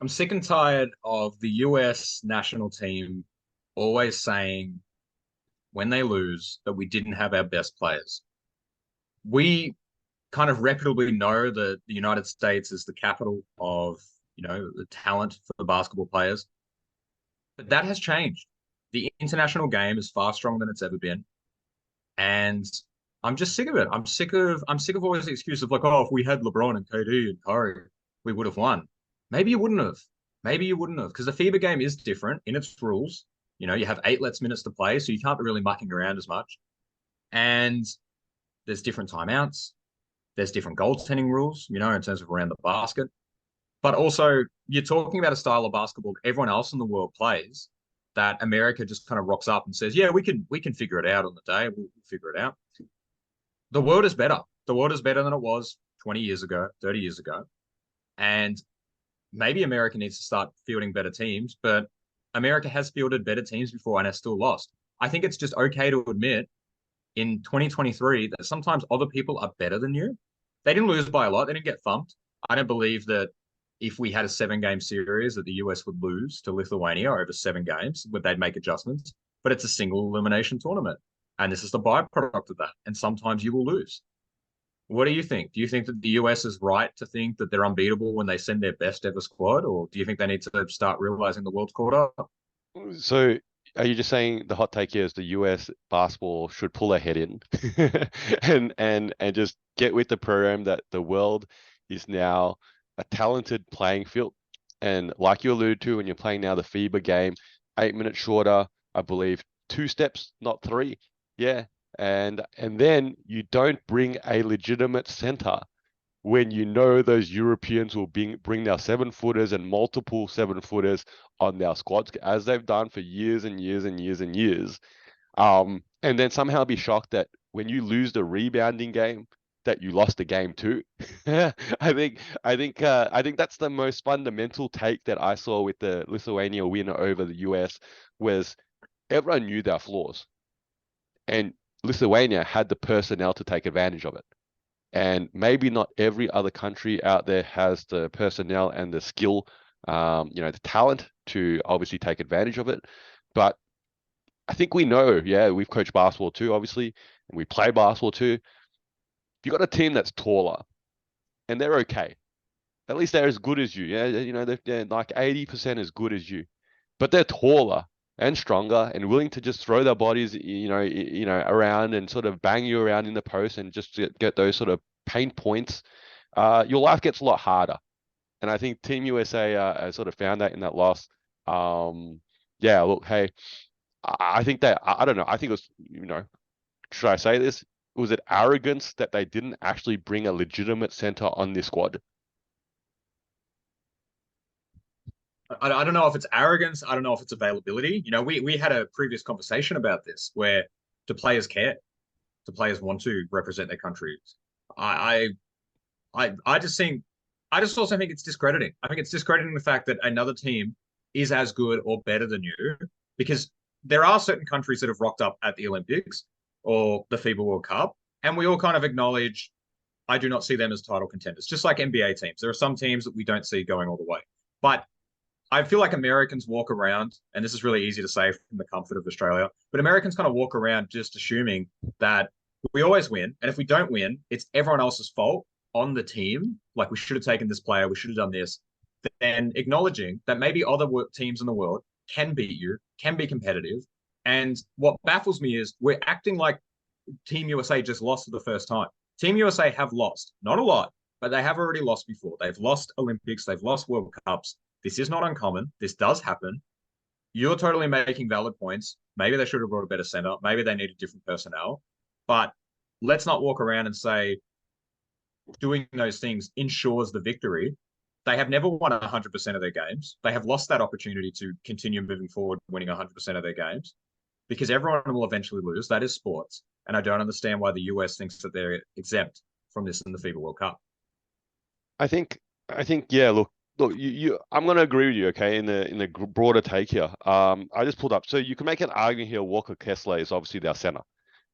I'm sick and tired of the US national team always saying when they lose that we didn't have our best players. We kind of reputably know that the United States is the capital of, the talent for basketball players, but that has changed. The international game is far stronger than it's ever been, and I'm just sick of it. I'm sick of always the excuse of like, oh, if we had LeBron and KD and Curry, we would have won. Maybe you wouldn't have. Maybe you wouldn't have, because the FIBA game is different in its rules. You have eight less minutes to play, so you can't be really mucking around as much. And there's different timeouts. There's different goaltending rules, in terms of around the basket. But also, you're talking about a style of basketball that everyone else in the world plays that America just kind of rocks up and says, "Yeah, we can figure it out on the day. We'll figure it out." The world is better. The world is better than it was 20 years ago, 30 years ago. And maybe America needs to start fielding better teams, but America has fielded better teams before and has still lost. I think it's just okay to admit in 2023 that sometimes other people are better than you. They didn't lose by a lot. They didn't get thumped. I don't believe that if we had a 7 game series that the US would lose to Lithuania over 7 games, would they'd make adjustments. But it's a single elimination tournament. And this is the byproduct of that. And sometimes you will lose. What do you think? Do you think that the US is right to think that they're unbeatable when they send their best ever squad? Or do you think they need to start realizing the world's caught up? So are you just saying the hot take here is the US basketball should pull their head in and just get with the program that the world is now a talented playing field. And like you alluded to, when you're playing now the FIBA game, 8 minutes shorter, I believe 2 steps, not three. Yeah. And then you don't bring a legitimate center when you know those Europeans will bring their 7 footers and multiple 7 footers on their squads, as they've done for years and years and years and years. And then somehow be shocked that when you lose the rebounding game, that you lost the game too. I think that's the most fundamental take that I saw with the Lithuania win over the US was everyone knew their flaws, and Lithuania had the personnel to take advantage of it. And maybe not every other country out there has the personnel and the skill, the talent to obviously take advantage of it. But I think we know, yeah, we've coached basketball too, obviously, and we play basketball too. If you've got a team that's taller and they're okay, at least they're as good as you. Yeah, they're like 80% as good as you, but they're taller and stronger and willing to just throw their bodies, around and sort of bang you around in the post and just get those sort of pain points. Your life gets a lot harder. And I think Team USA sort of found that in that loss. Yeah, look, hey, I think that I don't know. I think it was, should I say this? Was it arrogance that they didn't actually bring a legitimate center on this squad? I don't know if it's arrogance. I don't know if it's availability. We had a previous conversation about this where do players care? Do players want to represent their countries? I I just think I just also think it's discrediting. I think it's discrediting the fact that another team is as good or better than you because there are certain countries that have rocked up at the Olympics or the FIBA World Cup, and we all kind of acknowledge I do not see them as title contenders, just like NBA teams. There are some teams that we don't see going all the way. But I feel like Americans walk around, and this is really easy to say from the comfort of Australia, but Americans kind of walk around just assuming that we always win. And if we don't win, it's everyone else's fault on the team. Like we should have taken this player, we should have done this. Then acknowledging that maybe other teams in the world can beat you, can be competitive. And what baffles me is we're acting like Team USA just lost for the first time. Team USA have lost, not a lot, but they have already lost before. They've lost Olympics, they've lost World Cups. This is not uncommon. This does happen. You're totally making valid points. Maybe they should have brought a better center. Maybe they needed different personnel. But let's not walk around and say doing those things ensures the victory. They have never won 100% of their games. They have lost that opportunity to continue moving forward, winning 100% of their games because everyone will eventually lose. That is sports. And I don't understand why the US thinks that they're exempt from this in the FIBA World Cup. I think, yeah. Look. I'm going to agree with you. Okay, in the broader take here. I just pulled up. So you can make an argument here. Walker Kessler is obviously their center,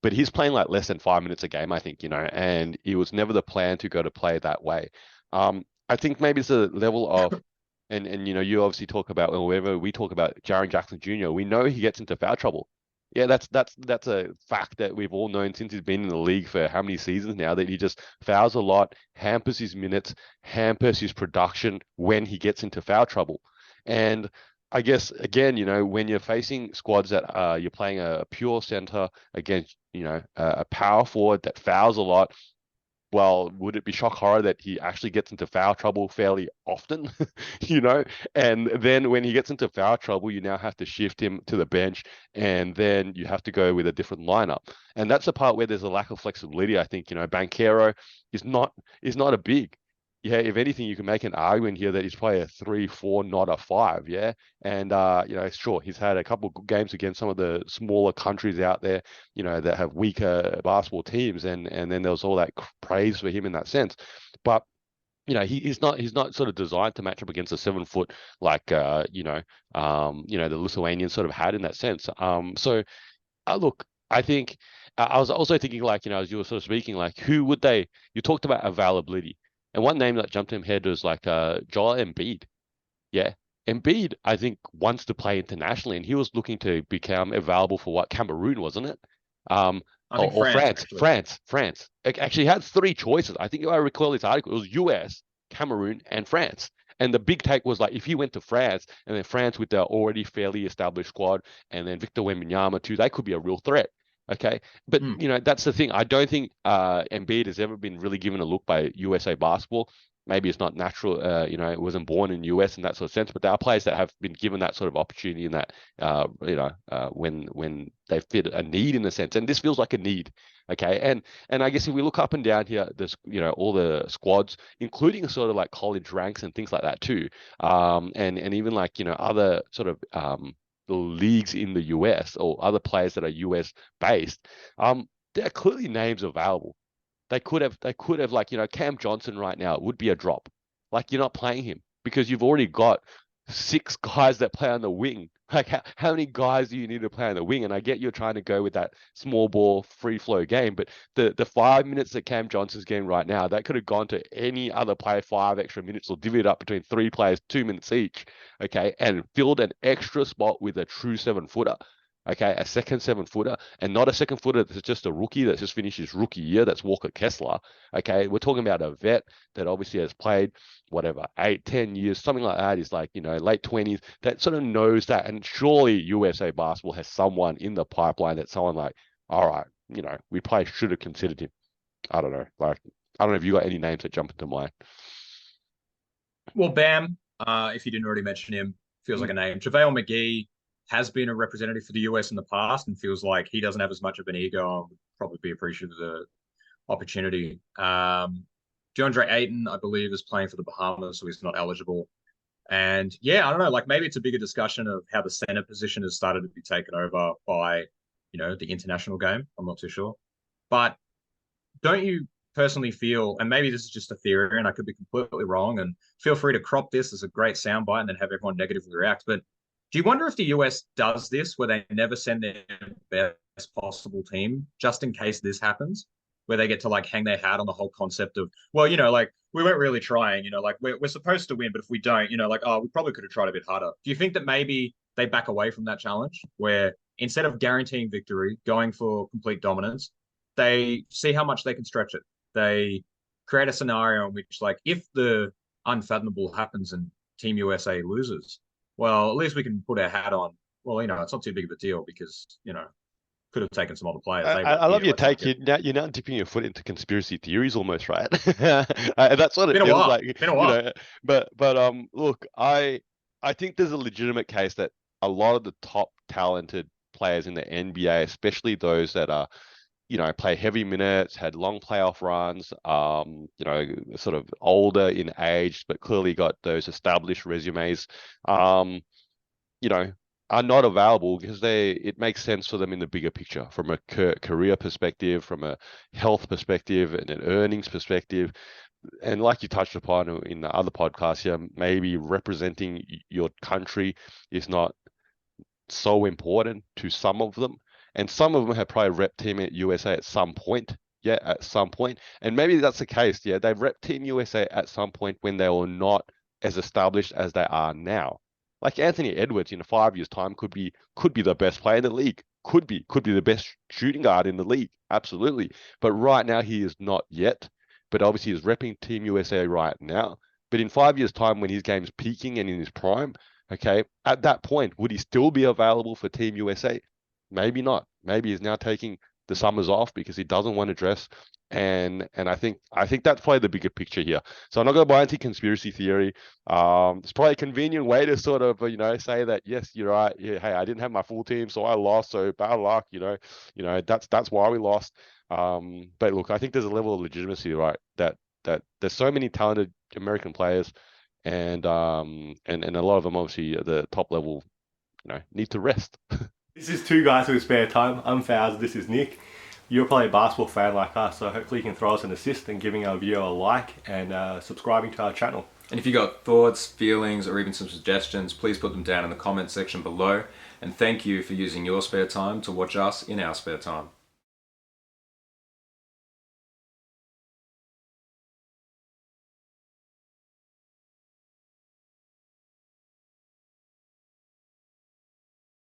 but he's playing like less than 5 minutes a game. I think and it was never the plan to go to play that way. I think maybe it's a level of And you obviously talk about, or whenever we talk about Jaren Jackson Jr., we know he gets into foul trouble. Yeah, that's a fact that we've all known since he's been in the league for how many seasons now, that he just fouls a lot, hampers his minutes, hampers his production when he gets into foul trouble. And I guess again, when you're facing squads that you're playing a pure center against, a power forward that fouls a lot, well, would it be shock horror that he actually gets into foul trouble fairly often? you know, and then when he gets into foul trouble, you now have to shift him to the bench, and then you have to go with a different lineup. And that's the part where there's a lack of flexibility. I think, Banchero is not a big. Yeah, if anything, you can make an argument here that he's probably a 3-4, not a 5. Yeah. And sure, he's had a couple of good games against some of the smaller countries out there, that have weaker basketball teams, and then there was all that praise for him in that sense. But he's not sort of designed to match up against a 7 foot like the Lithuanians sort of had in that sense. So look, I think I was also thinking, like, as you were sort of speaking, like, who would they? You talked about availability, and one name that jumped in my head was like Joel Embiid. Yeah. Embiid, I think, wants to play internationally, and he was looking to become available for what, Cameroon, wasn't it? Um, I or, think or France France, actually. France, France. Actually had three choices. I think if I recall this article, it was US, Cameroon, and France. And the big take was like, if he went to France, and then France with their already fairly established squad, and then Victor Wembanyama too, they could be a real threat. Okay, but Mm. that's the thing. I don't think Embiid has ever been really given a look by USA Basketball. Maybe it's not natural, it wasn't born in the US in that sort of sense, but there are players that have been given that sort of opportunity in that, when they fit a need in a sense, and this feels like a need. Okay, and I guess if we look up and down here, there's all the squads, including sort of like college ranks and things like that too, and even like other sort of the leagues in the US or other players that are US based, there are clearly names available. They could have like, Cam Johnson right now, it would be a drop. Like, you're not playing him because you've already got six guys that play on the wing. Like, how many guys do you need to play on the wing? And I get you're trying to go with that small ball free flow game, but the 5 minutes that Cam Johnson's getting right now, that could have gone to any other player 5 extra minutes, or divvied up between three players 2 minutes each, okay, and filled an extra spot with a true 7 footer. Okay, a second 7 footer, and not a second footer that's just a rookie that's just finished his rookie year. That's Walker Kessler. Okay, we're talking about a vet that obviously has played whatever 8, 10 years, something like that. Is like, late 20s, that sort of knows that. And surely USA Basketball has someone in the pipeline that someone like, all right, we probably should have considered him. I don't know. Like, I don't know if you got any names that jump into mind. Well, Bam, if you didn't already mention him, feels like Mm. a name. JaVale McGee has been a representative for the US in the past and feels like he doesn't have as much of an ego and would probably be appreciative of the opportunity. DeAndre Ayton, I believe, is playing for the Bahamas, so he's not eligible. And yeah, I don't know, like maybe it's a bigger discussion of how the center position has started to be taken over by, the international game. I'm not too sure. But don't you personally feel, and maybe this is just a theory and I could be completely wrong, and feel free to crop this as a great soundbite and then have everyone negatively react. But do you wonder if the US does this where they never send their best possible team just in case this happens, where they get to like hang their hat on the whole concept of, well, like we weren't really trying, like we're supposed to win, but if we don't, like, oh, we probably could have tried a bit harder. Do you think that maybe they back away from that challenge where instead of guaranteeing victory, going for complete dominance, they see how much they can stretch it. They create a scenario in which, like, if the unfathomable happens and Team USA loses, well, at least we can put our hat on. Well, it's not too big of a deal because, could have taken some other players. I, They I weren't I love here. your Let's not take. get You're now dipping your foot into conspiracy theories almost, right? That's what it been a feels while. like, Been a while. But look, I think there's a legitimate case that a lot of the top talented players in the NBA, especially those that are, play heavy minutes, had long playoff runs, sort of older in age, but clearly got those established resumes, um, you know, are not available because it makes sense for them in the bigger picture from a career perspective, from a health perspective, and an earnings perspective. And like you touched upon in the other podcast here, maybe representing your country is not so important to some of them. And some of them have probably rep Team USA at some point. Yeah, at some point. And maybe that's the case. Yeah, they've rep Team USA at some point when they were not as established as they are now. Like Anthony Edwards in 5 years' time could be the best player in the league. Could be the best shooting guard in the league. Absolutely. But right now he is not yet. But obviously he's repping Team USA right now. But in 5 years' time, when his game's peaking and in his prime, okay, at that point, would he still be available for Team USA? Maybe not. Maybe he's now taking the summers off because he doesn't want to dress. And I think that's probably the bigger picture here. So I'm not going to buy into conspiracy theory. It's probably a convenient way to sort of say that yes, you're right. Yeah, hey, I didn't have my full team, so I lost. So bad luck. That's why we lost. But look, I think there's a level of legitimacy, right? That there's so many talented American players, and a lot of them obviously at the top level, need to rest. This is Two Guys with Spare Time. I'm Faz, this is Nick. You're probably a basketball fan like us, so hopefully you can throw us an assist in giving our video a like and subscribing to our channel. And if you got thoughts, feelings, or even some suggestions, please put them down in the comment section below. And thank you for using your spare time to watch us in our spare time.